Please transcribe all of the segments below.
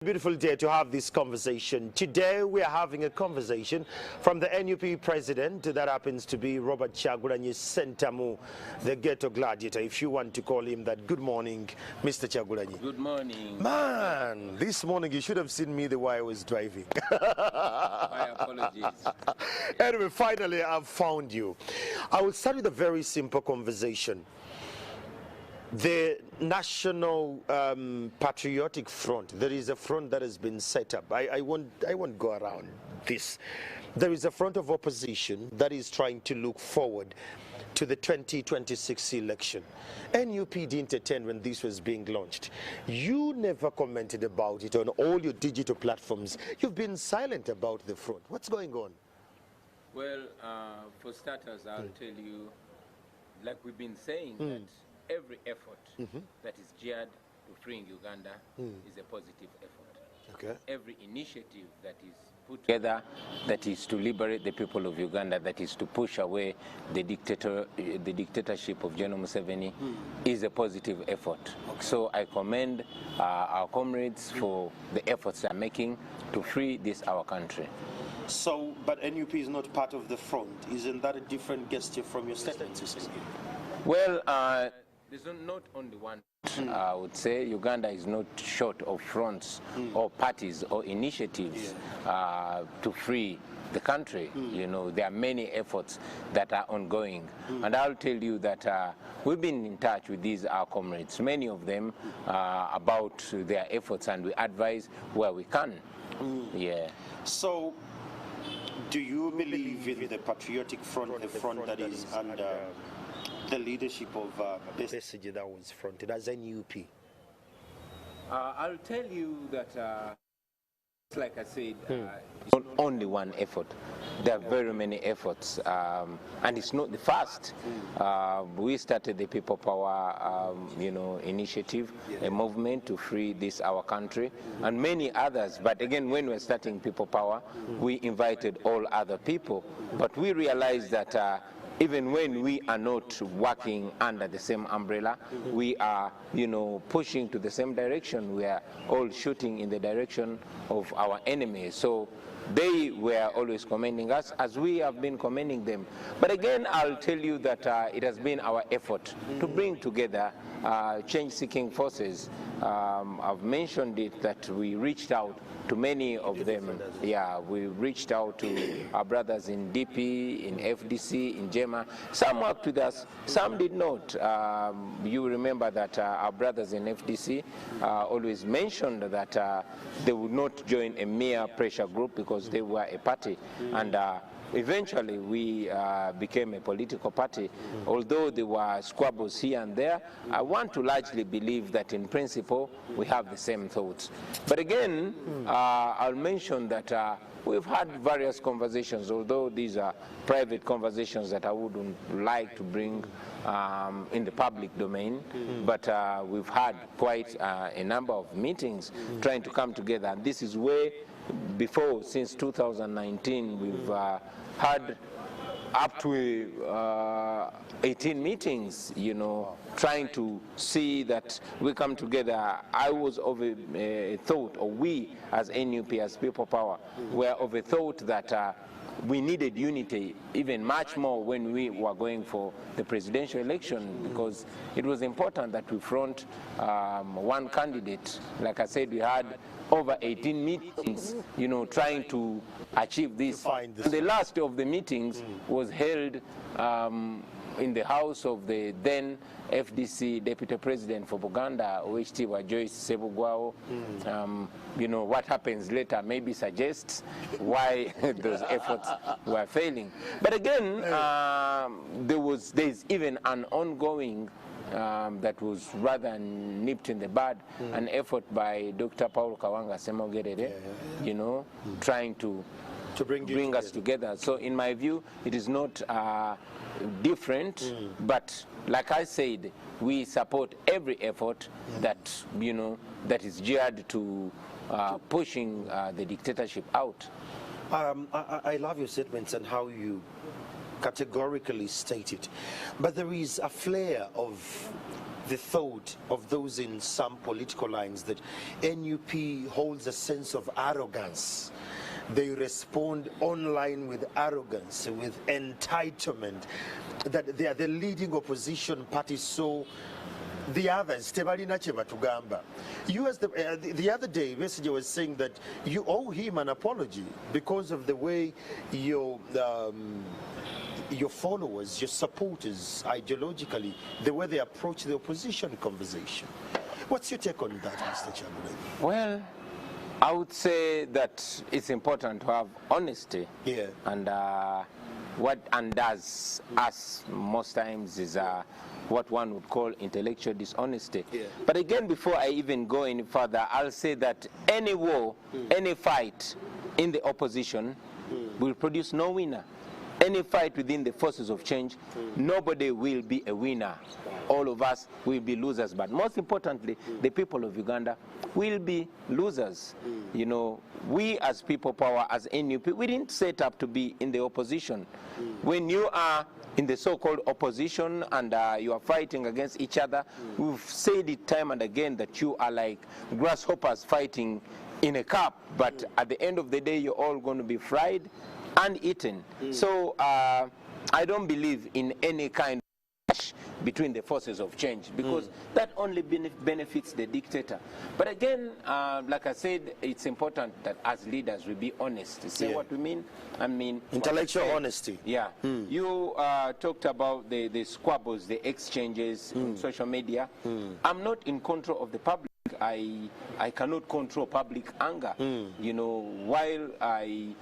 beautiful day to have this conversation. Today we are having a conversation from the NUP president, that happens to be Robert Kyagulanyi Sentamu, the ghetto gladiator, if you want to call him that. Good morning, Mr. Kyagulanyi. Good morning. Man, this morning you should have seen me the way I was driving. My apologies. Anyway, finally I've found you. I will start with a very simple conversation. The National Patriotic Front, there is a front that has been set up. I won't go around this. There is a front of opposition that is trying to look forward to the 2026 election. NUP didn't attend when this was being launched. You never commented about it on all your digital platforms. You've been silent about the front. What's going on? Well, for starters, I'll tell you, like we've been saying, that every effort that is geared to freeing Uganda is a positive effort. Okay. Every initiative that is put together that is to liberate the people of Uganda, that is to push away the dictatorship of General Museveni, is a positive effort. Okay. So I commend our comrades for the efforts they're making to free this our country. So, but NUP is not part of the front. Isn't that a different gesture from your statements? Well, there's not only one. I would say Uganda is not short of fronts or parties or initiatives to free the country. You know, there are many efforts that are ongoing. And I'll tell you that we've been in touch with these our comrades, many of them, about their efforts, and we advise where we can. Yeah. So, do you believe in the Patriotic Front, the front that is under the leadership of Besigye that was fronted as NUP? I'll tell you that, like I said, it's not only one effort. There are very many efforts, and it's not the first. We started the People Power, initiative, a movement to free this our country, and many others. But again, when we're starting People Power, we invited all other people. But we realized that even when we are not working under the same umbrella, we are, pushing to the same direction. We are all shooting in the direction of our enemies. So they were always commending us, as we have been commending them. But again, I'll tell you that it has been our effort to bring together change-seeking forces. I've mentioned it that we reached out to many of them. Yeah, we reached out to our brothers in DP, in FDC, in JEMA. Some worked with us, some did not. You remember that our brothers in FDC always mentioned that they would not join a mere pressure group because they were a party. And eventually, we became a political party. Although there were squabbles here and there, I want to largely believe that in principle, we have the same thoughts. But again, I'll mention that we've had various conversations, although these are private conversations that I wouldn't like to bring in the public domain. But we've had quite a number of meetings trying to come together. And this is where, before, since 2019, we've had up to 18 meetings, trying to see that we come together. I was of a thought, or we as NUP, as People Power, were of a thought that we needed unity even much more when we were going for the presidential election, because it was important that we front one candidate. Like I said, we had over 18 meetings, trying to achieve this. The last of the meetings was held in the house of the then FDC Deputy President for Buganda, Oweekitiibwa Joyce Ssebugwawo. What happens later maybe suggests why those efforts were failing. But again, there's even an ongoing that was rather nipped in the bud, an effort by Dr. Paul Kawanga Semogerere, trying to bring us together. So in my view, it is not different, but like I said, we support every effort that, that is geared to pushing the dictatorship out. I love your statements and how you categorically state it, but there is a flare of the thought of those in some political lines that NUP holds a sense of arrogance. They respond online with arrogance, with entitlement, that they are the leading opposition party, so the others, tebalina kye batugamba. You, as the other day, Besigye was saying that you owe him an apology because of the way your followers, your supporters, ideologically, the way they approach the opposition conversation. What's your take on that, Mr. Kyagulanyi? Well, I would say that it's important to have honesty. Yeah. And what undoes us most times is what one would call intellectual dishonesty. Yeah. But again, before I even go any further, I'll say that any war, any fight in the opposition will produce no winner. Any fight within the forces of change, nobody will be a winner. All of us will be losers. But most importantly, the people of Uganda will be losers. You know, we as people power, as NUP, we didn't set up to be in the opposition. When you are in the so-called opposition and you are fighting against each other, we've said it time and again that you are like grasshoppers fighting in a cup. But at the end of the day, you're all going to be fried and eaten. So I don't believe in any kind of clash between the forces of change, because that only benefits the dictator. But again, like I said, it's important that as leaders we be honest to say what we mean. I mean, intellectual honesty. Yeah. You talked about the squabbles, the exchanges on social media. I'm not in control of the public. I cannot control public anger. You know, while I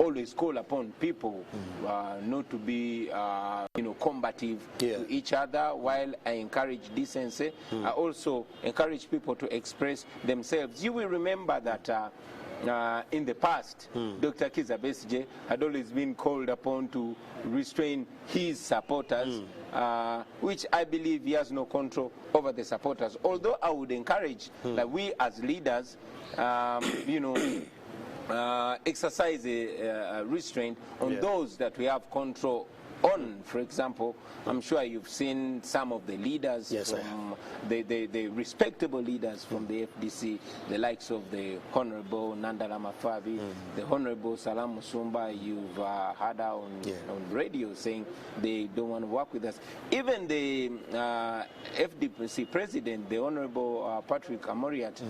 always call upon people not to be you know, combative to each other, while I encourage decency, I also encourage people to express themselves. You will remember that in the past, Dr. Kizza Besigye had always been called upon to restrain his supporters, which I believe he has no control over the supporters. Although I would encourage that we as leaders, you know, exercise a restraint on those that we have control on. For example, I'm sure you've seen some of the leaders, from the respectable leaders from the FDC, the likes of the Honorable Nandala Mafabi, the Honorable Salam Musumba. You've heard her on radio saying they don't want to work with us. Even the FDC president, the Honorable Patrick Amoriat,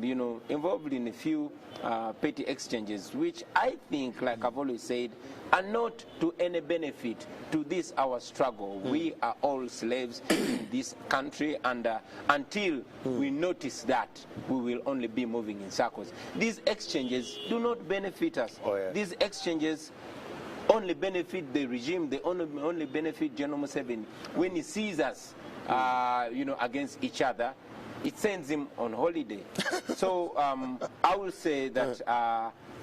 you know, involved in a few petty exchanges, which I think, like I've always said, are not to any benefit to this our struggle. We are all slaves in this country, and until we notice that, we will only be moving in circles. These exchanges do not benefit us. These exchanges only benefit the regime. They only benefit General Museveni. When he sees us you know, against each other, it sends him on holiday. So I will say that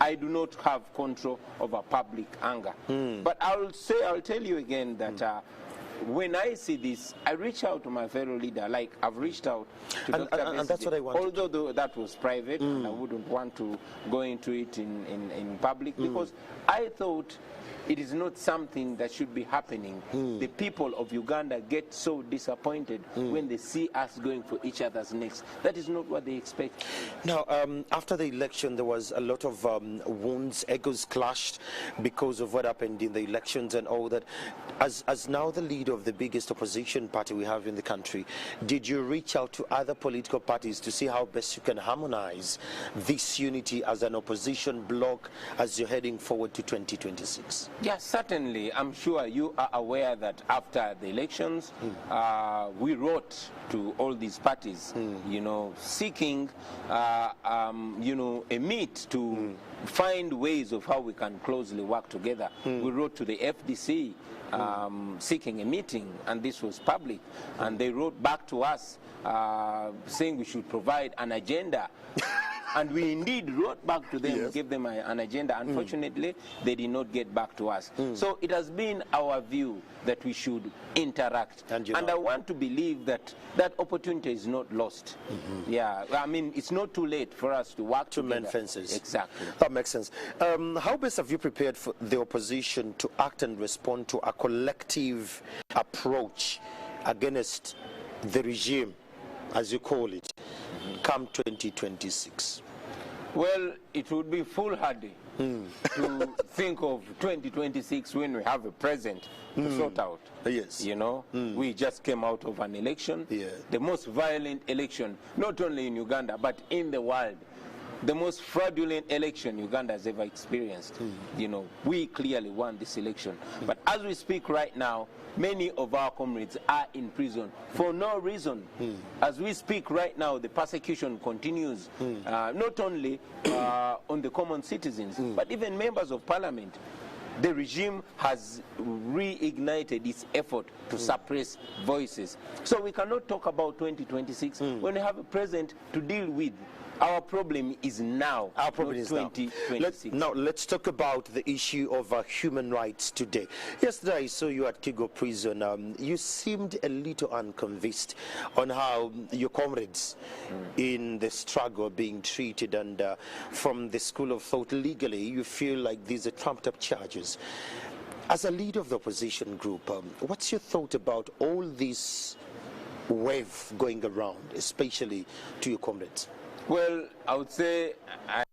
I do not have control over public anger. But I'll tell you again that when I see this, I reach out to my fellow leader, like I've reached out to Dr. Besigye. And that's what I want. Although that was private, and I wouldn't want to go into it in public, because I thought it is not something that should be happening. The people of Uganda get so disappointed when they see us going for each other's necks. That is not what they expect. Now, after the election, there was a lot of wounds, egos clashed because of what happened in the elections and all that. As now the leader of the biggest opposition party we have in the country, did you reach out to other political parties to see how best you can harmonize this unity as an opposition bloc as you're heading forward to 2026? Yes, certainly. I'm sure you are aware that after the elections, we wrote to all these parties, you know, seeking, you know, a meet to find ways of how we can closely work together. We wrote to the FDC seeking a meeting, and this was public, and they wrote back to us saying we should provide an agenda. And we indeed wrote back to them, gave them an agenda. Unfortunately, they did not get back to us. So it has been our view that we should interact. And I want to believe that that opportunity is not lost. Yeah, I mean, it's not too late for us to work together. To mend fences. Exactly. That makes sense. How best have you prepared for the opposition to act and respond to a collective approach against the regime, as you call it, come 2026? Well, it would be foolhardy to think of 2026 when we have a present to sort out. Yes. You know, we just came out of an election, the most violent election, not only in Uganda, but in the world. The most fraudulent election Uganda has ever experienced. You know, we clearly won this election. But as we speak right now, many of our comrades are in prison for no reason. As we speak right now, the persecution continues, not only on the common citizens, but even members of parliament. The regime has reignited its effort to suppress voices. So we cannot talk about 2026 when we have a president to deal with. Our problem is now. Our problem is 2026. Now, let's talk about the issue of human rights today. Yesterday, I saw you at Kigo prison. You seemed a little unconvinced on how your comrades in the struggle are being treated, and from the school of thought, legally, you feel like these are trumped-up charges. As a leader of the opposition group, what's your thought about all this wave going around, especially to your comrades? Well, I would say I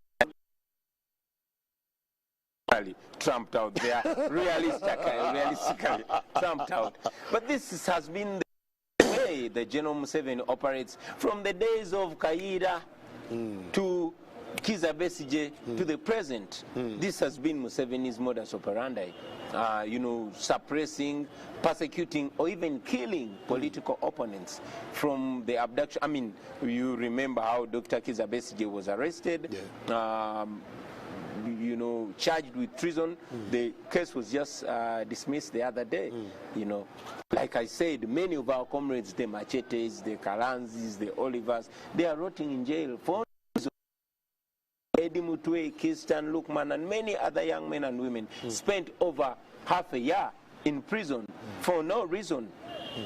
really trumped out there, realistically trumped out. But this has been the way the General Museveni operates from the days of Kaida to Kizza Besigye to the present. This has been Museveni's modus operandi. You know, suppressing, persecuting, or even killing political opponents from the abduction. I mean, you remember how Dr. Kizza Besigye was arrested, you know, charged with treason. The case was just dismissed the other day. You know, like I said, many of our comrades, the Machetes, the Kalanzis, the Olivers, they are rotting in jail for Eddie Mutwe, Kirsten Lukman, and many other young men and women spent over half a year in prison for no reason.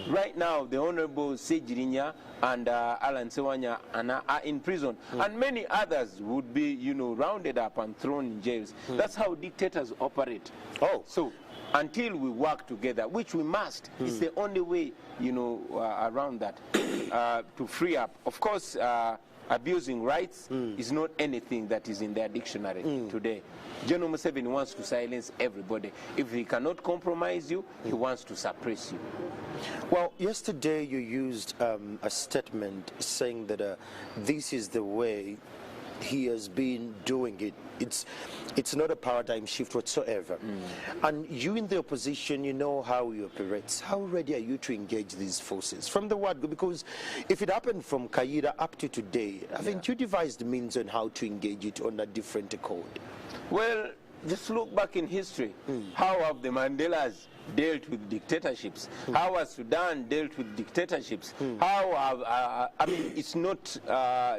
Right now, the Honorable Ssegirinya and Allan Ssewanyana are in prison, and many others would be, you know, rounded up and thrown in jails. That's how dictators operate. So until we work together, which we must, it's the only way, you know, around that, to free up. Of course, abusing rights is not anything that is in their dictionary today. General Museveni wants to silence everybody. If he cannot compromise you, he wants to suppress you. Well, yesterday you used a statement saying that this is the way he has been doing it. It's not a paradigm shift whatsoever. And you in the opposition, you know how he operates. How ready are you to engage these forces from the word go? Because if it happened from Kaida up to today, haven't you devised means on how to engage it on a different code? Well, just look back in history. How have the Mandelas dealt with dictatorships? How has Sudan dealt with dictatorships? How have, I mean, it's not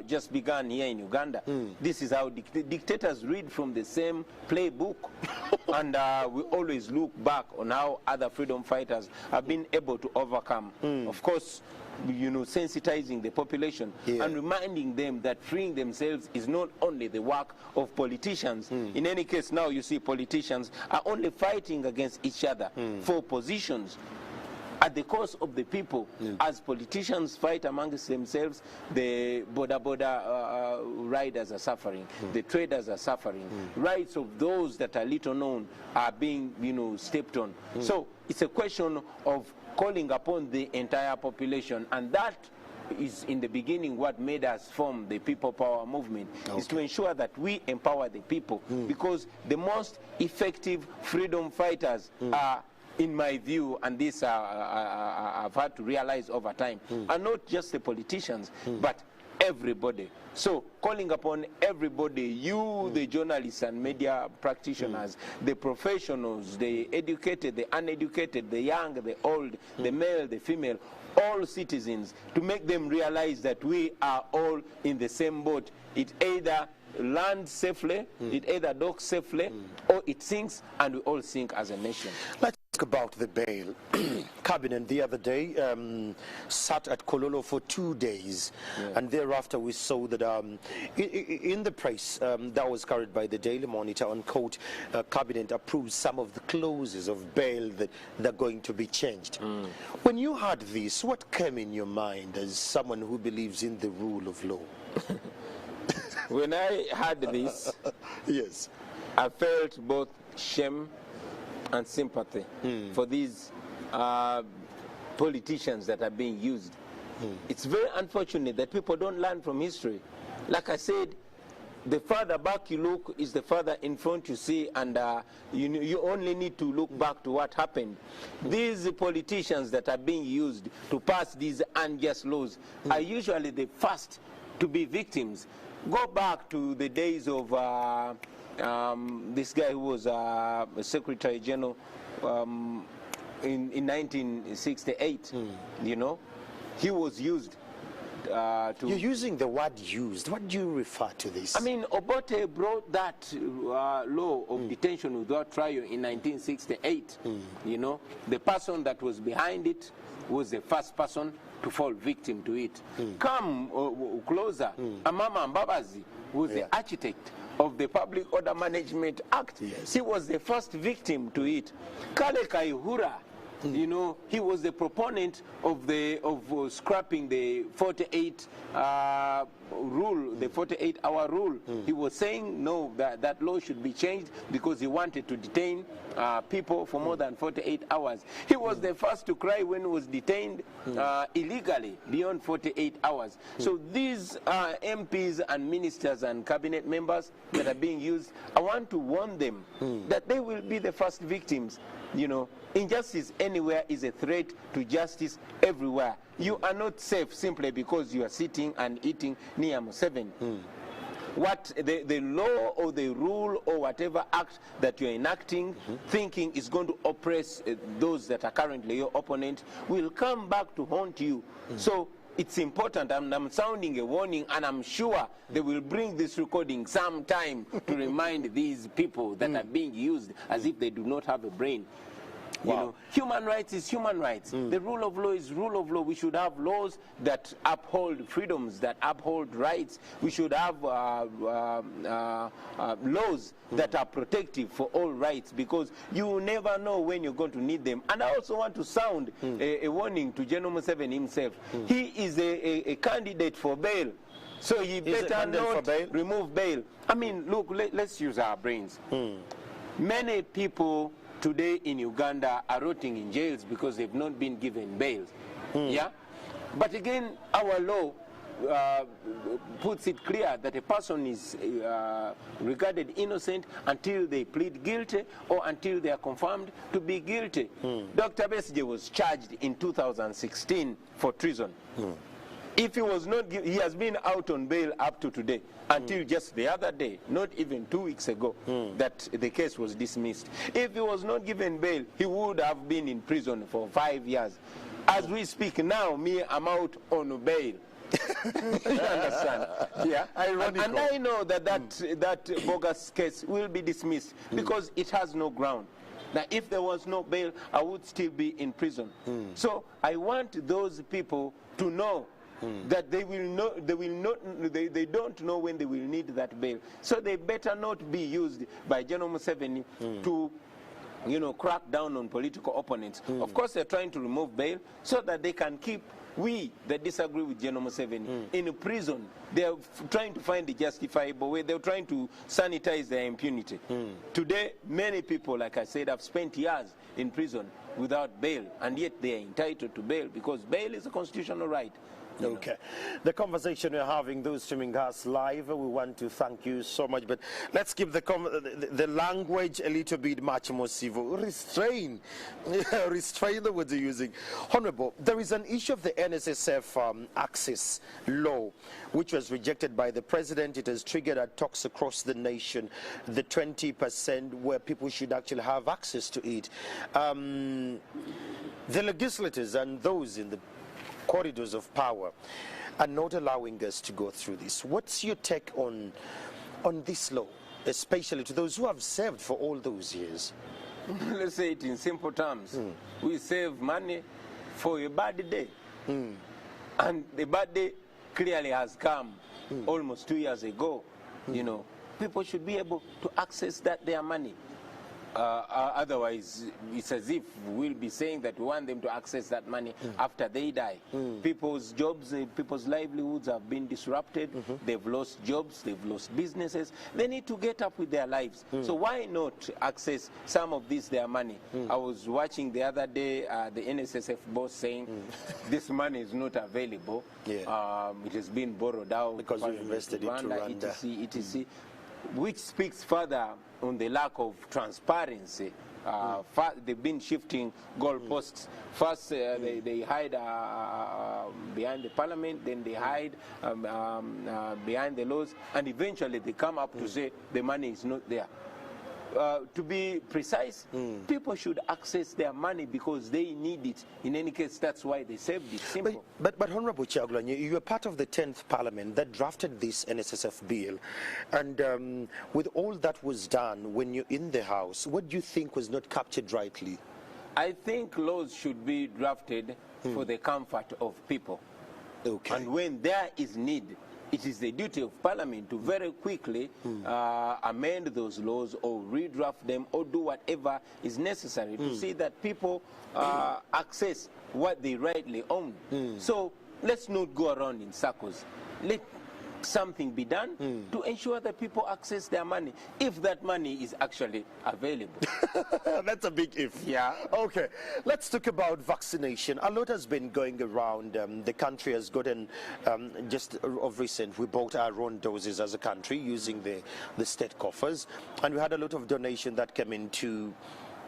just begun here in Uganda. This is how dictators read from the same playbook. And we always look back on how other freedom fighters have been able to overcome. Of course, you know, sensitizing the population and reminding them that freeing themselves is not only the work of politicians. In any case, now you see politicians are only fighting against each other for positions at the cost of the people. As politicians fight amongst themselves, the border riders are suffering, the traders are suffering, rights of those that are little known are being, you know, stepped on. So it's a question of calling upon the entire population, and that is in the beginning what made us form the People Power Movement, is to ensure that we empower the people, because the most effective freedom fighters are, in my view, and this I've had to realize over time, are not just the politicians, but everybody. So calling upon everybody, you, the journalists and media practitioners, the professionals, the educated, the uneducated, the young, the old, the male, the female, all citizens, to make them realize that we are all in the same boat. It either lands safely, it either docks safely, or it sinks, and we all sink as a nation. Let's about the bail. Cabinet the other day sat at Kololo for 2 days, and thereafter we saw that in the press that was carried by the Daily Monitor, unquote, Cabinet approved some of the clauses of bail that they're going to be changed. When you heard this, what came in your mind as someone who believes in the rule of law? When I heard this, yes, I felt both shame and sympathy for these politicians that are being used. It's very unfortunate that people don't learn from history. Like I said, the further back you look is the further in front you see, and you only need to look back to what happened. These politicians that are being used to pass these unjust laws are usually the first to be victims. Go back to the days of this guy who was Secretary General in 1968. You know, he was used to... You're using the word used. What do you refer to this? I mean, Obote brought that law of detention without trial in 1968. You know, the person that was behind it was the first person to fall victim to it. Come closer, Amama Mbabazi was the architect of the Public Order Management Act. He was the first victim to it. Kale Kaihura, you know, he was the proponent of scrapping the 48 rule, the 48-hour rule. He was saying no, that law should be changed because he wanted to detain people for more than 48 hours. He was the first to cry when he was detained illegally beyond 48 hours. So these MPs and ministers and cabinet members that are being used, I want to warn them that they will be the first victims. You know, injustice anywhere is a threat to justice everywhere. You are not safe simply because you are sitting and eating near Museveni. What the law or the rule or whatever act that you're enacting, thinking is going to oppress those that are currently your opponent, will come back to haunt you. So it's important. I'm sounding a warning, and I'm sure they will bring this recording sometime to remind these people that are being used as if they do not have a brain. You know, human rights is human rights. The rule of law is rule of law. We should have laws that uphold freedoms, that uphold rights. We should have laws that are protective for all rights, because you never know when you're going to need them. And I also want to sound a warning to General Museveni himself. He is a candidate for bail. So he better not remove bail. I mean, look, let's use our brains. Many people today in Uganda are rotting in jails because they've not been given bail. Yeah? But again, our law puts it clear that a person is regarded innocent until they plead guilty or until they are confirmed to be guilty. Dr. Besigye was charged in 2016 for treason. If he was not, he has been out on bail up to today, until just the other day, not even 2 weeks ago, that the case was dismissed. If he was not given bail, he would have been in prison for 5 years. As we speak now, I'm out on bail. You understand? Yeah. And I know that that bogus case will be dismissed because it has no ground. Now, if there was no bail, I would still be in prison. So I want those people to know that they don't know when they will need that bail. So they better not be used by General Museveni to, you know, crack down on political opponents. Of course, they're trying to remove bail so that they can keep we that disagree with General Museveni in a prison. They're trying to find a justifiable way. They're trying to sanitize their impunity. Today, many people, like I said, have spent years in prison without bail, and yet they are entitled to bail because bail is a constitutional right. Okay. The conversation we're having, those streaming us live, we want to thank you so much, but let's keep the language a little bit much more civil. Restrain the words you're using. Honorable, there is an issue of the NSSF access law, which was rejected by the president. It has triggered talks across the nation, the 20% where people should actually have access to it. The legislators and those in the corridors of power are not allowing us to go through this. What's your take on this law, especially to those who have served for all those years? let's say it in simple terms, we save money for a bad day. And the bad day clearly has come almost 2 years ago. You know, people should be able to access their money. Otherwise, it's as if we'll be saying that we want them to access that money after they die. People's jobs, people's livelihoods have been disrupted. They've lost jobs, they've lost businesses. They need to get up with their lives. So why not access some of their money? I was watching the other day the NSSF boss saying this money is not available. It has been borrowed out because we've invested into Rwanda, etc. Which speaks further on the lack of transparency. They've been shifting goalposts. First, they hide behind the parliament, then they hide behind the laws, and eventually they come up to say the money is not there. To be precise, people should access their money because they need it. In any case, that's why they saved it. Simple. But Honorable Kyagulanyi, you were part of the 10th Parliament that drafted this NSSF bill. And with all that was done when you're in the House, what do you think was not captured rightly? I think laws should be drafted for the comfort of people. Okay. And when there is need, it is the duty of Parliament to very quickly amend those laws or redraft them or do whatever is necessary to see that people access what they rightly own. So let's not go around in circles. Let something be done to ensure that people access their money, if that money is actually available. That's a big if. Yeah. Okay, let's talk about vaccination. A lot has been going around. The country has gotten, just of recent, we bought our own doses as a country using the state coffers. And we had a lot of donation that came into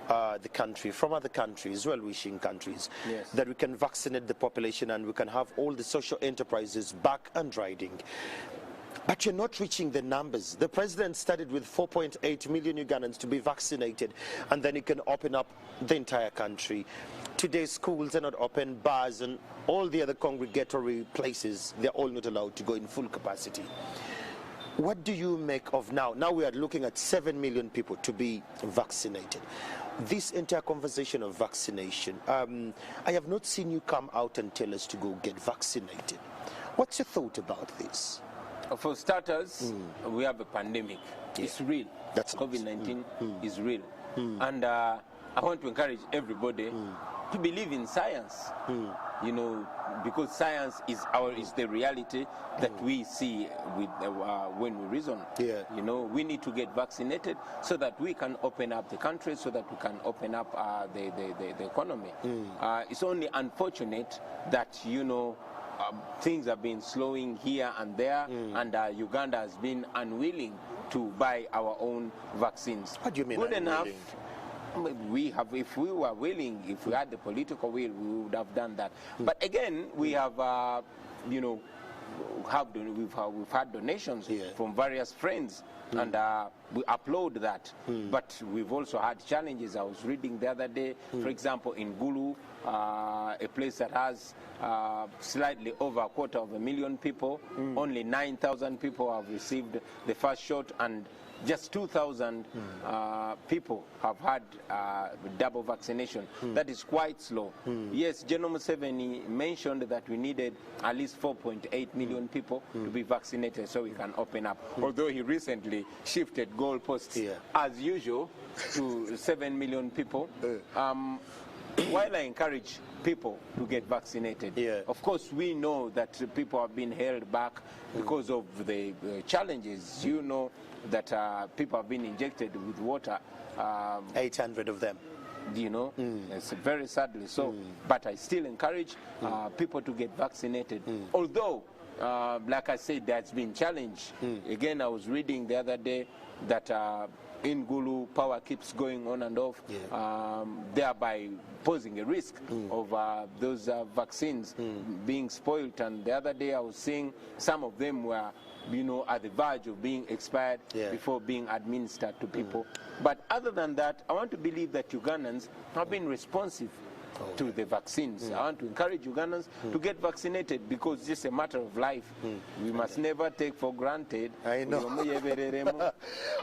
the country from other countries, well-wishing countries, that we can vaccinate the population and we can have all the social enterprises back and riding. But you're not reaching the numbers. The president started with 4.8 million Ugandans to be vaccinated, and then he can open up the entire country. Today, schools are not open, bars and all the other congregatory places, they're all not allowed to go in full capacity. What do you make of now? Now we are looking at 7 million people to be vaccinated. This entire conversation of vaccination, I have not seen you come out and tell us to go get vaccinated. What's your thought about this? For starters, we have a pandemic. It's real. That's COVID-19 is real. And I want to encourage everybody to believe in science. You know, because science is the reality that we see with when we reason. You know, we need to get vaccinated so that we can open up the country, so that we can open up the economy. It's only unfortunate that, you know, things have been slowing here and there, and Uganda has been unwilling to buy our own vaccines. What do you mean Good unwilling? enough. We have, if we were willing, if we had the political will, we would have done that. But again, we have, you know, we've had donations from various friends, and we applaud that. But we've also had challenges. I was reading the other day, for example, in Gulu, a place that has slightly over 250,000 people, only 9,000 people have received the first shot, and just 2,000 people have had double vaccination. That is quite slow. Yes, General Museveni mentioned that we needed at least 4.8 million people to be vaccinated so we can open up. Although he recently shifted goalposts, as usual, to 7 million people. While I encourage people to get vaccinated, of course we know that people have been held back because of the challenges. You know that people have been injected with water. 800 of them. You know, it's very sadly so. But I still encourage people to get vaccinated. Although, like I said, there's been challenge. Again, I was reading the other day that in Gulu, power keeps going on and off, thereby posing a risk of those vaccines being spoiled. And the other day I was seeing some of them were, you know, at the verge of being expired before being administered to people. But other than that, I want to believe that Ugandans have been responsive to the vaccines. I want to encourage Ugandans to get vaccinated because it's just a matter of life. We must never take for granted. I know.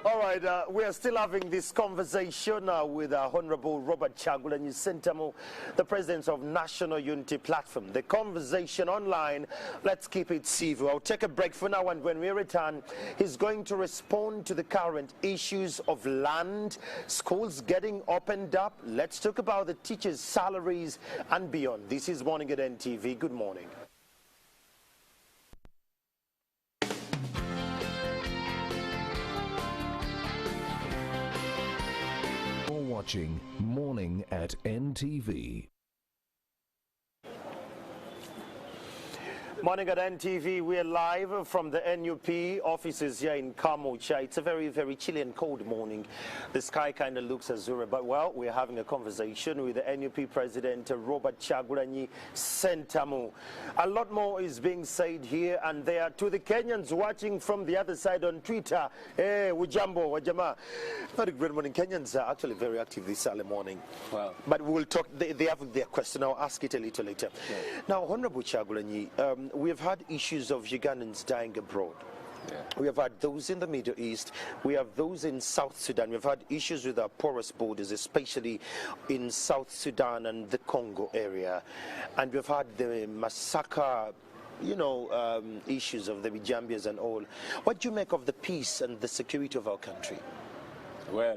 All right, we are still having this conversation with Honorable Robert Kyagulanyi Sentamu, the President of National Unity Platform. The conversation online, let's keep it civil. I'll take a break for now, and when we return, he's going to respond to the current issues of land, schools getting opened up. Let's talk about the teachers' salaries and beyond. This is Morning at NTV. Good morning. You're watching Morning at NTV. Morning at NTV. We're live from the NUP offices here in Kamucha. It's a very, very chilly and cold morning. The sky kind of looks azure, but well, we're having a conversation with the NUP President, Robert Kyagulanyi Sentamu. A lot more is being said here and there. To the Kenyans watching from the other side on Twitter, hey, Wujambo, Wajama. Very good morning. Kenyans are actually very active this early morning. Wow. But we will talk, they have their question. I'll ask it a little later. Yeah. Now, Honorable Kyagulanyi, we have had issues of Ugandans dying abroad. Yeah. We have had those in the Middle East. We have those in South Sudan. We've had issues with our porous borders, especially in South Sudan and the Congo area. And we've had the Masaka, issues of the Bijambias and all. What do you make of the peace and the security of our country? Well,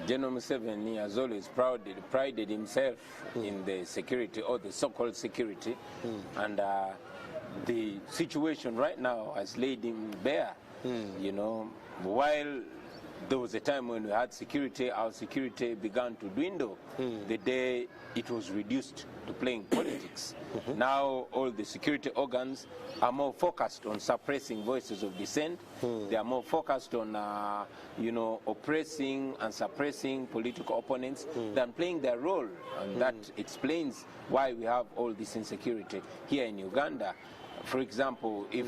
General Museveni has always prided himself in the security, or the so-called security, and the situation right now has laid him bare. While there was a time when we had security, our security began to dwindle the day it was reduced to playing politics. Now all the security organs are more focused on suppressing voices of dissent. They are more focused on, oppressing and suppressing political opponents than playing their role. And that explains why we have all this insecurity here in Uganda. For example, if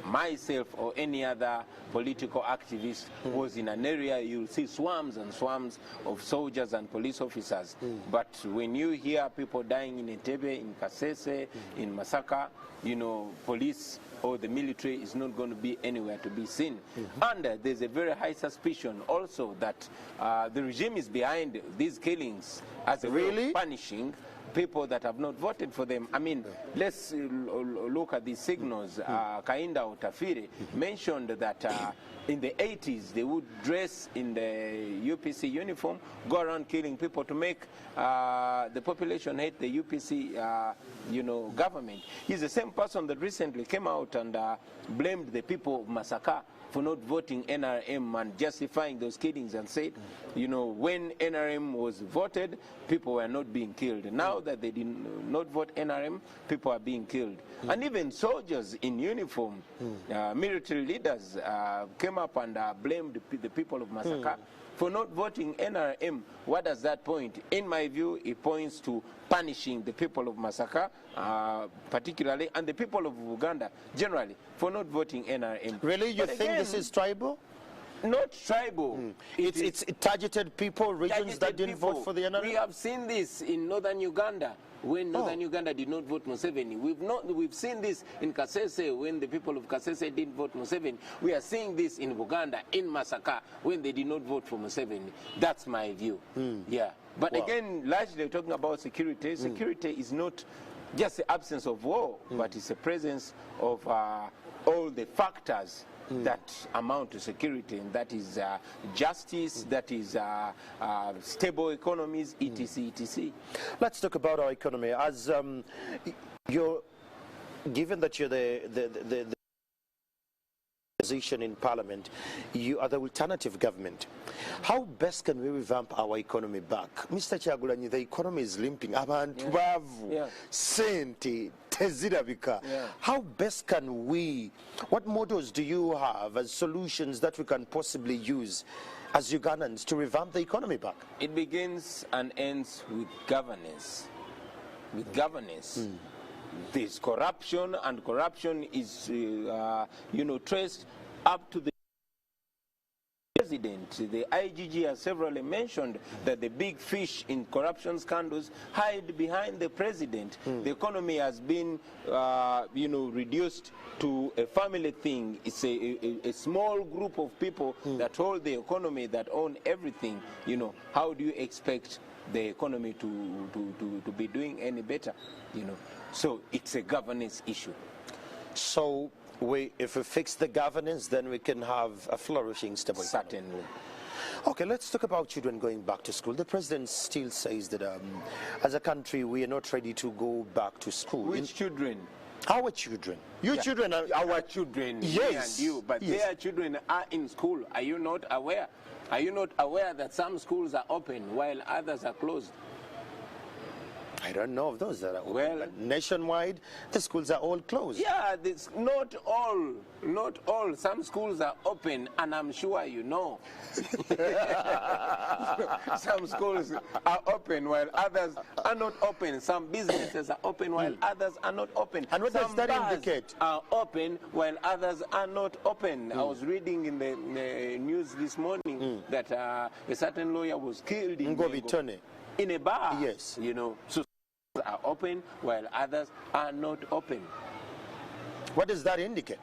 myself or any other political activist was in an area, you'll see swarms and swarms of soldiers and police officers. But when you hear people dying in Entebbe, in Kasese, in Masaka, police or the military is not going to be anywhere to be seen. And there's a very high suspicion also that the regime is behind these killings as a way of punishing people that have not voted for them. I mean, let's look at these signals. Kainda Otafire mentioned that in the 80s they would dress in the UPC uniform, go around killing people to make the population hate the UPC government. He's the same person that recently came out and blamed the people of Masaka for not voting NRM and justifying those killings, and said, when NRM was voted, people were not being killed. Now that they did not vote NRM, people are being killed. And even soldiers in uniform, military leaders came up and blamed the people of Masaka for not voting NRM. What does that point? In my view, it points to punishing the people of Masaka, particularly, and the people of Uganda generally, for not voting NRM. Really? You think this is tribal? Not tribal. It's targeted people, regions that didn't vote for the NRM? We have seen this in northern Uganda, when northern Uganda did not vote Museveni. We've seen this in Kasese, when the people of Kasese didn't vote Museveni. We are seeing this in Uganda, in Masaka, when they did not vote for Museveni. That's my view. Yeah. But again, largely talking about security, security is not just the absence of war, but it's the presence of all the factors that amount to security, and that is justice, that is stable economies, etc., etc. Let's talk about our economy. As given that you're the position in Parliament, you are the alternative government. How best can we revamp our economy back? Mr. Kyagulanyi, the economy is limping. Abantu bavu, sente, tezirabika. How best can we, what models do you have as solutions that we can possibly use as Ugandans to revamp the economy back? It begins and ends with governance. With governance. There's corruption, and corruption is, traced up to the president. The IGG has severally mentioned that the big fish in corruption scandals hide behind the president. The economy has been, reduced to a family thing. It's a small group of people that hold the economy, that own everything. How do you expect the economy to be doing any better? So it's a governance issue. So if we fix the governance, then we can have a flourishing, stable economy. Certainly. Okay, let's talk about children going back to school. The president still says that as a country, we are not ready to go back to school. Which children? Our children. Children are... Our children, yes, me and you, but their children are in school. Are you not aware? Are you not aware that some schools are open while others are closed? I don't know of those that are open, well, but nationwide, the schools are all closed. Yeah, not all. Some schools are open, and I'm sure you know. Some schools are open while others are not open. Some businesses are open while others are not open. And what does that indicate? Are open while others are not open. I was reading in the news this morning that a certain lawyer was killed in a bar. Yes. So are open while others are not open. What does that indicate?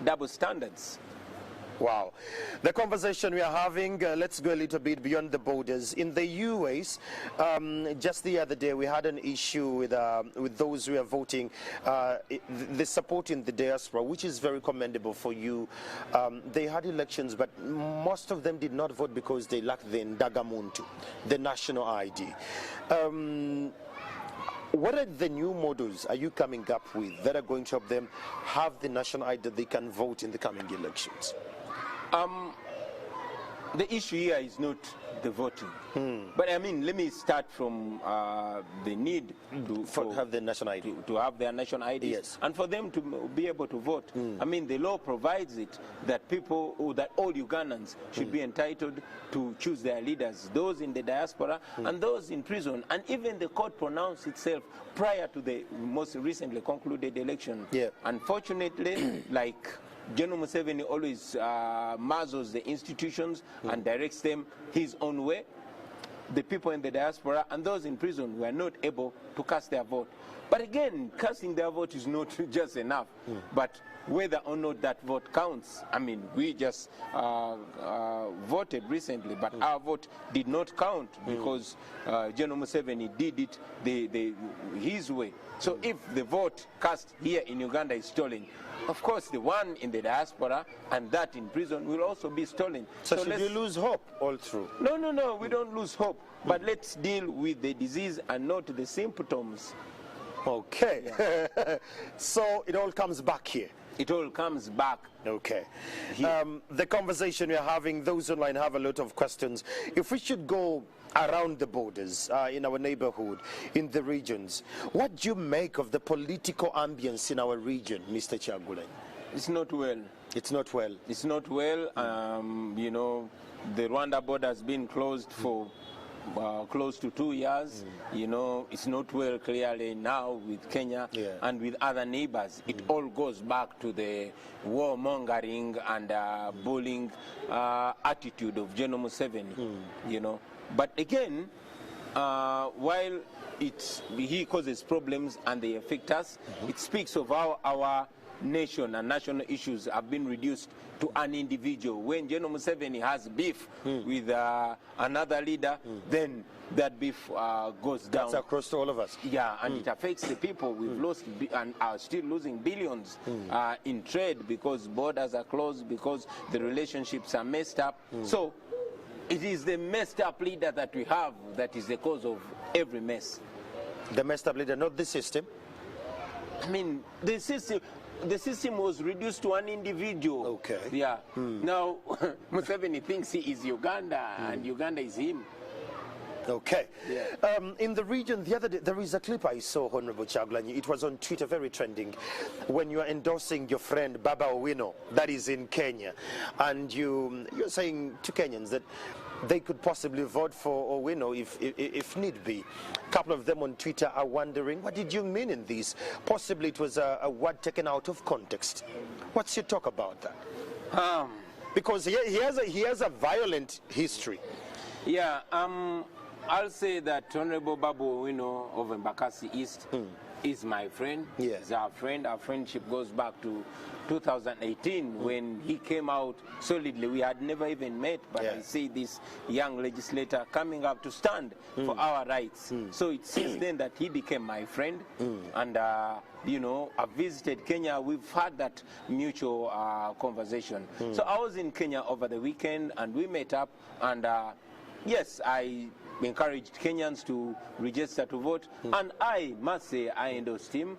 Double standards. Wow. The conversation we are having, let's go a little bit beyond the borders. In the US, just the other day, we had an issue with those who are voting, the support in the diaspora, which is very commendable for you. They had elections, but most of them did not vote because they lacked the Ndagamuntu, the national ID. What are the new models are you coming up with that are going to help them have the national ID that they can vote in the coming elections? The issue here is not the voting. But I mean, let me start from the need to have the national ID. To have their national IDs. Yes. And for them to be able to vote. I mean, the law provides it that that all Ugandans should be entitled to choose their leaders, those in the diaspora and those in prison. And even the court pronounced itself prior to the most recently concluded election. Yeah. Unfortunately, like General Museveni always muzzles the institutions and directs them his own way. The people in the diaspora and those in prison were not able to cast their vote. But again, casting their vote is not just enough. But whether or not that vote counts, I mean, we just voted recently, but our vote did not count because General Museveni did it his way. So if the vote cast here in Uganda is stolen, of course the one in the diaspora and that in prison will also be stolen. So should you lose hope all through? No, we don't lose hope. But let's deal with the disease and not the symptoms. Okay. Yeah. So it all comes back here. It all comes back. Okay. The conversation we're having, those online have a lot of questions. If we should go around the borders, in our neighborhood, in the regions, what do you make of the political ambience in our region, Mr. Kyagulanyi? It's not well. It's not well. It's not well. The Rwanda border has been closed for close to 2 years. It's not well clearly now with Kenya and with other neighbors. It all goes back to the warmongering and bullying attitude of General Museveni, But again, while he causes problems and they affect us, it speaks of how our nation and national issues have been reduced to an individual. When General Museveni has beef with another leader, then that beef goes down. That's across to all of us. Yeah, and it affects the people. We've lost and are still losing billions in trade because borders are closed, because the relationships are messed up. So it is the messed up leader that we have that is the cause of every mess. The messed up leader, not the system? I mean, the system was reduced to an individual. Okay. Yeah. Now, Museveni thinks he is Uganda and Uganda is him. Okay. Yeah. In the region, the other day, there is a clip I saw, Honorable Kyagulanyi. It was on Twitter, very trending, when you are endorsing your friend Baba Owino, that is in Kenya, and you're saying to Kenyans that they could possibly vote for Owino if need be. A couple of them on Twitter are wondering, what did you mean in this? Possibly it was a word taken out of context. What's your talk about that? Because he has a violent history. Yeah, I'll say that Honorable Babu Owino of Embakasi East is my friend. Yeah. He's our friend. Our friendship goes back to 2018 when he came out solidly. We had never even met, but I see this young legislator coming up to stand for our rights. So it's since then that he became my friend. And, you know, I've visited Kenya. We've had that mutual conversation. So I was in Kenya over the weekend and we met up and yes, I encouraged Kenyans to register to vote, and I must say I endorsed him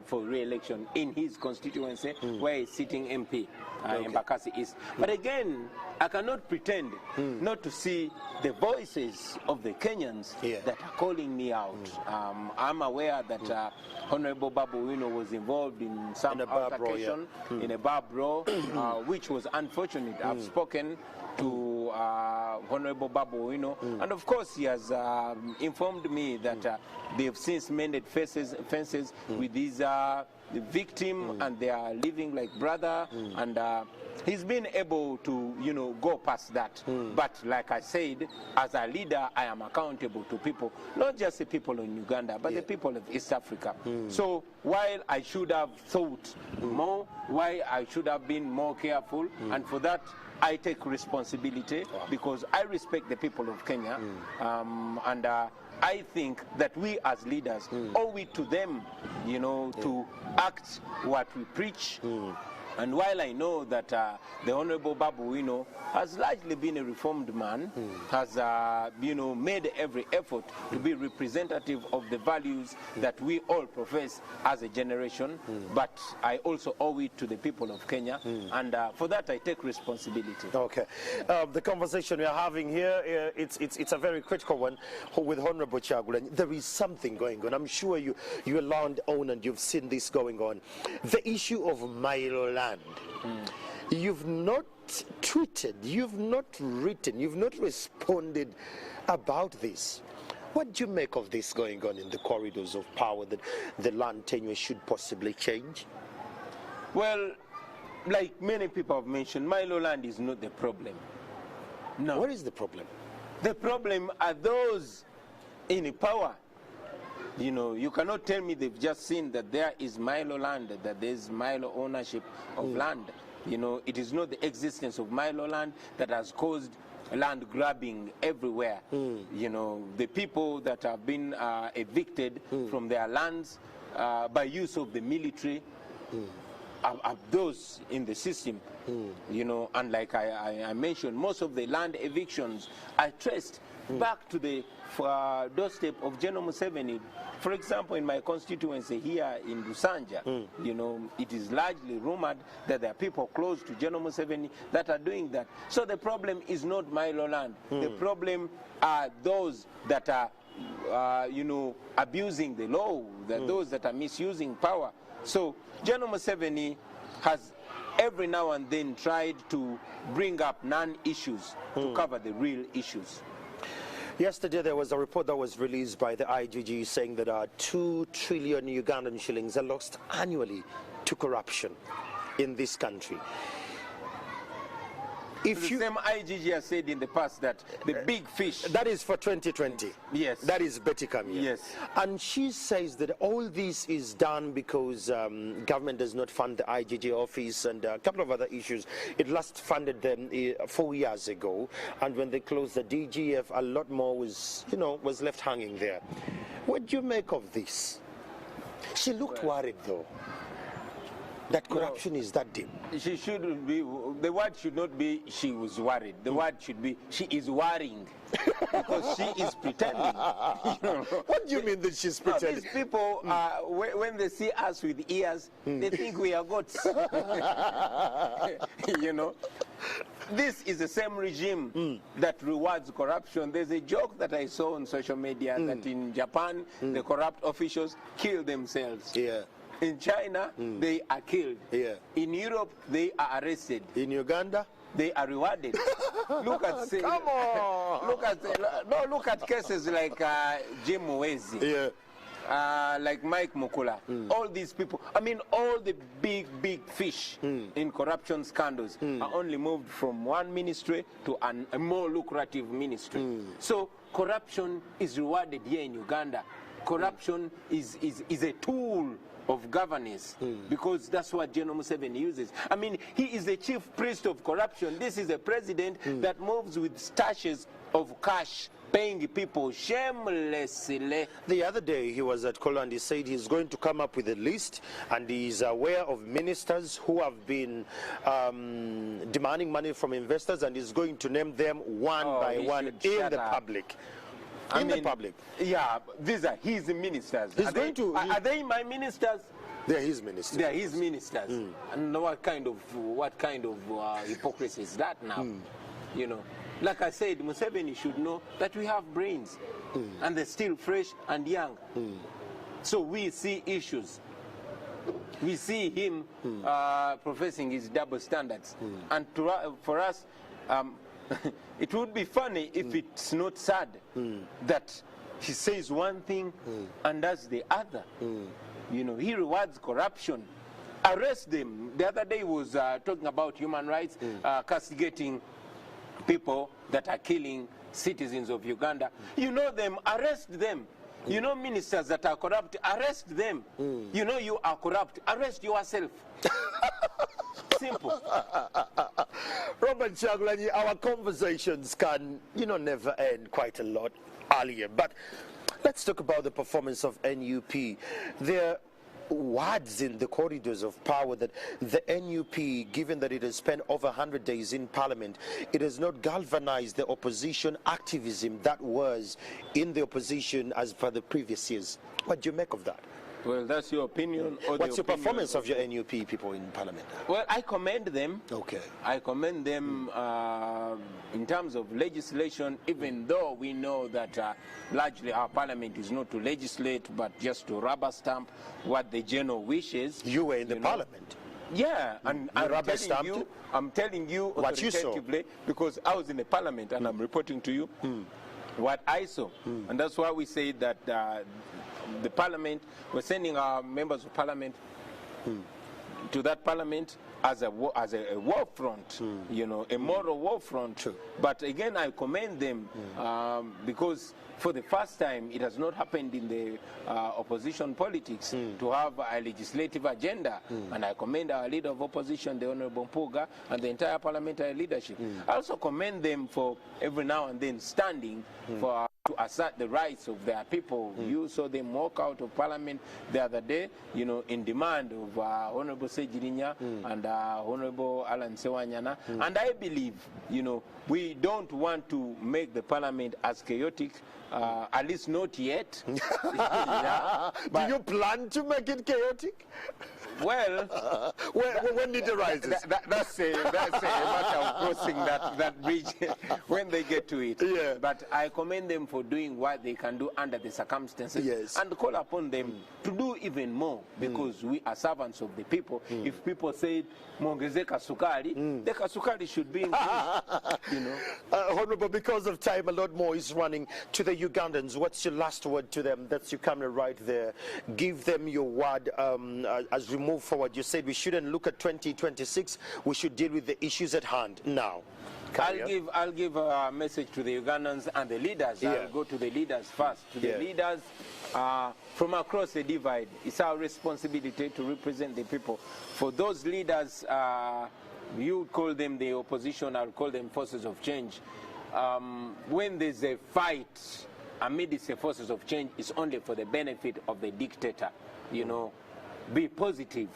for re-election in his constituency where he's sitting MP in Embakasi East. But again, I cannot pretend not to see the voices of the Kenyans that are calling me out. I'm aware that Honorable Babu Owino was involved in some altercation in a bar brawl, which was unfortunate. I've spoken to Honorable Babu Owino, and of course he has informed me that they've since mended fences with these victim and they are living like brother, and he's been able to, you know, go past that. But like I said, as a leader, I am accountable to people, not just the people in Uganda, but the people of East Africa. So while I should have thought more, while I should have been more careful, and for that I take responsibility because I respect the people of Kenya, and I think that we as leaders owe it to them, you know, to act what we preach. And while I know that the Honorable Babu Owino has largely been a reformed man, has you know, made every effort to be representative of the values that we all profess as a generation, but I also owe it to the people of Kenya, and for that I take responsibility. Okay, the conversation we are having here, it's a very critical one with Honorable Kyagulanyi. There is something going on. I'm sure you're a landowner and you've seen this going on. The issue of Milo land. You've not tweeted, you've not written, you've not responded about this. What do you make of this going on in the corridors of power, that the land tenure should possibly change? Well, like many people have mentioned, Milo land is not the problem. No. What is the problem? The problem are those in power. You know, you cannot tell me they've just seen that there is Milo land, that there's Milo ownership of land. You know, it is not the existence of Milo land that has caused land grabbing everywhere. You know, the people that have been evicted from their lands by use of the military are those in the system. You know, and like I mentioned, most of the land evictions are traced back to the doorstep of General Museveni. For example, in my constituency here in Lusanja, you know, it is largely rumored that there are people close to General Museveni that are doing that. So the problem is not Milo land. The problem are those that are, you know, abusing the law, those that are misusing power. So General Museveni has every now and then tried to bring up non-issues to cover the real issues. Yesterday there was a report that was released by the IGG saying that 2 trillion Ugandan shillings are lost annually to corruption in this country. If the same IGG has said in the past that the big fish... That is for 2020. Yes. That is Betty Kamya. Yes. And she says that all this is done because government does not fund the IGG office and a couple of other issues. It last funded them 4 years ago, and when they closed the DGF, a lot more was, you know, was left hanging there. What do you make of this? She looked worried though. That corruption is that deep. She should be, the word should not be she was worried. The word should be she is worrying. Because she is pretending. You know? What do you mean that she's pretending? These people, when they see us with ears, they think we are goats. You know? This is the same regime that rewards corruption. There's a joke that I saw on social media that in Japan, the corrupt officials kill themselves. Yeah. In China, they are killed. Yeah. In Europe, they are arrested. In Uganda? They are rewarded. Look at Come on. look at cases like Jim Mwezi. Yeah. like Mike Mukula, all these people, I mean, all the big fish in corruption scandals are only moved from one ministry to a more lucrative ministry. So corruption is rewarded here in Uganda. Corruption is a tool of governance, because that's what General Museveni uses. I mean, he is the chief priest of corruption. This is a president that moves with stashes of cash, paying people shamelessly. The other day he was at Kolo and he said he's going to come up with a list, and he's aware of ministers who have been demanding money from investors, and he's going to name them one by one in the public. The public. Yeah, these are his ministers. He's are they my ministers? They're his ministers. They're his ministers. And what kind of hypocrisy is that now? You know, like I said, Museveni should know that we have brains, and they're still fresh and young. So we see issues. We see him professing his double standards, and for us. It would be funny if it's not sad that he says one thing and does the other. You know, he rewards corruption. Arrest them. The other day he was talking about human rights, castigating people that are killing citizens of Uganda. You know them, arrest them. You know ministers that are corrupt, arrest them. You know you are corrupt, arrest yourself. Simple. Robert Kyagulanyi, our conversations can, never end quite a lot earlier. But let's talk about the performance of NUP. There are words in the corridors of power that the NUP, given that it has spent over 100 days in Parliament, it has not galvanized the opposition activism that was in the opposition as per the previous years. What do you make of that? Well, that's your opinion. Or what's your performance of your NUP people in Parliament? Well, I commend them. Okay. I commend them in terms of legislation, even though we know that largely our Parliament is not to legislate, but just to rubber stamp what the general wishes. You were in the Parliament. Yeah, and I'm telling you authoritatively, because I was in the Parliament and I'm reporting to you what I saw. And that's why we say that the Parliament, we're sending our members of Parliament to that Parliament as a war front, a moral war front. But again, I commend them because for the first time, it has not happened in the opposition politics to have a legislative agenda. And I commend our leader of opposition, the Honorable Mpuga, and the entire parliamentary leadership. I also commend them for every now and then standing for to assert the rights of their people. You saw them walk out of Parliament the other day, in demand of Honorable Ssegirinya and Honorable Allan Ssewanyana. And I believe, we don't want to make the Parliament as chaotic, at least not yet. Do you plan to make it chaotic? Well, when it arises. That's a matter of crossing that bridge when they get to it. Yeah. But I commend them for doing what they can do under the circumstances, and call upon them to do even more, because we are servants of the people. If people say, "Mongeze kasukari," the kasukari should be increased. Honorable, because of time, a lot more is running. To the Ugandans, what's your last word to them? That's your camera right there. Give them your word as we move forward. You said we shouldn't look at 2026. We should deal with the issues at hand now. I'll give a message to the Ugandans and the leaders. I'll go to the leaders first. To the leaders from across the divide, it's our responsibility to represent the people. For those leaders, you call them the opposition, I'll call them forces of change. When there's a fight amidst the forces of change, it's only for the benefit of the dictator. Be positive.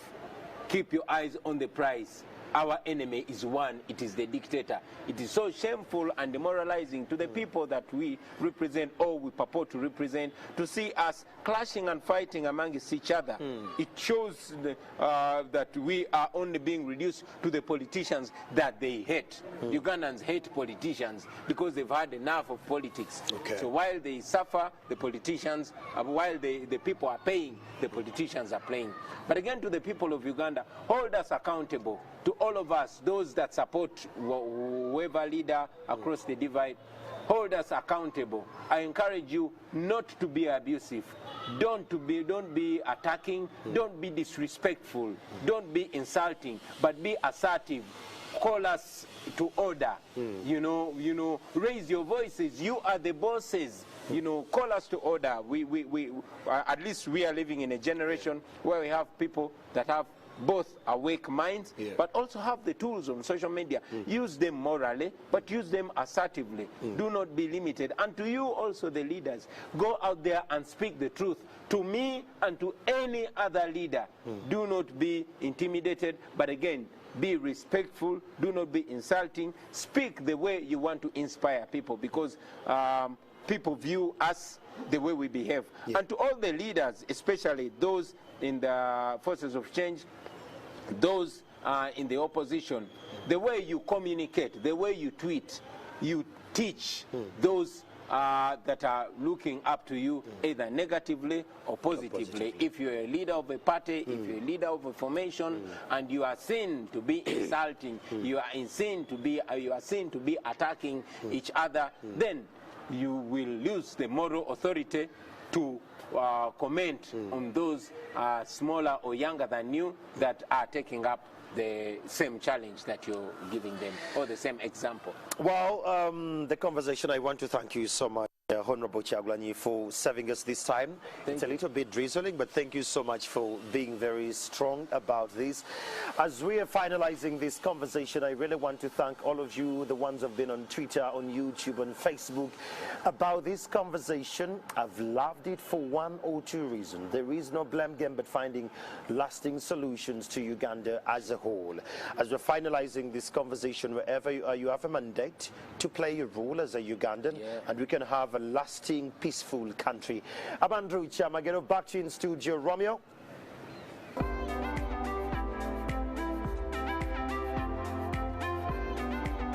Keep your eyes on the prize. Our enemy is one. It is the dictator. It is so shameful and demoralizing to the people that we represent, or we purport to represent, to see us clashing and fighting amongst each other. It shows that we are only being reduced to the politicians that they hate. Ugandans hate politicians because they've had enough of politics. So while they suffer, the politicians, while the people are paying, the politicians are playing. But again, to the people of Uganda, hold us accountable. to all of us, those that support whoever leader across the divide, hold us accountable. I encourage you not to be abusive. Don't be attacking. Don't be disrespectful. Don't be insulting, but be assertive. Call us to order. You know, raise your voices. You are the bosses. You know, call us to order. We at least we are living in a generation where we have people that have both awake minds, but also have the tools on social media. Use them morally, but use them assertively. Do not be limited. And to you also, the leaders, go out there and speak the truth to me and to any other leader. Do not be intimidated, but again, be respectful. Do not be insulting. Speak the way you want to inspire people, because people view us the way we behave. And to all the leaders, especially those in the forces of change, those in the opposition, the way you communicate, the way you tweet, you teach those that are looking up to you, either negatively or positively. If you're a leader of a party, if you're a leader of a formation, and you are seen to be insulting, you are seen to be attacking each other, then you will lose the moral authority to comment on those smaller or younger than you that are taking up the same challenge that you're giving them, or the same example. Well, the conversation, I want to thank you so much, Honorable Kyagulanyi, for serving us this time. It's a little bit drizzling, but thank you so much for being very strong about this. As we are finalizing this conversation, I really want to thank all of you, the ones who have been on Twitter, on YouTube, on Facebook, about this conversation. I've loved it for one or two reasons. There is no blame game, but finding lasting solutions to Uganda as a whole. As we're finalizing this conversation, wherever you are, you have a mandate to play your role as a Ugandan, and we can have a lasting, peaceful country. Abandru Chamagero, back to you in studio. Romeo?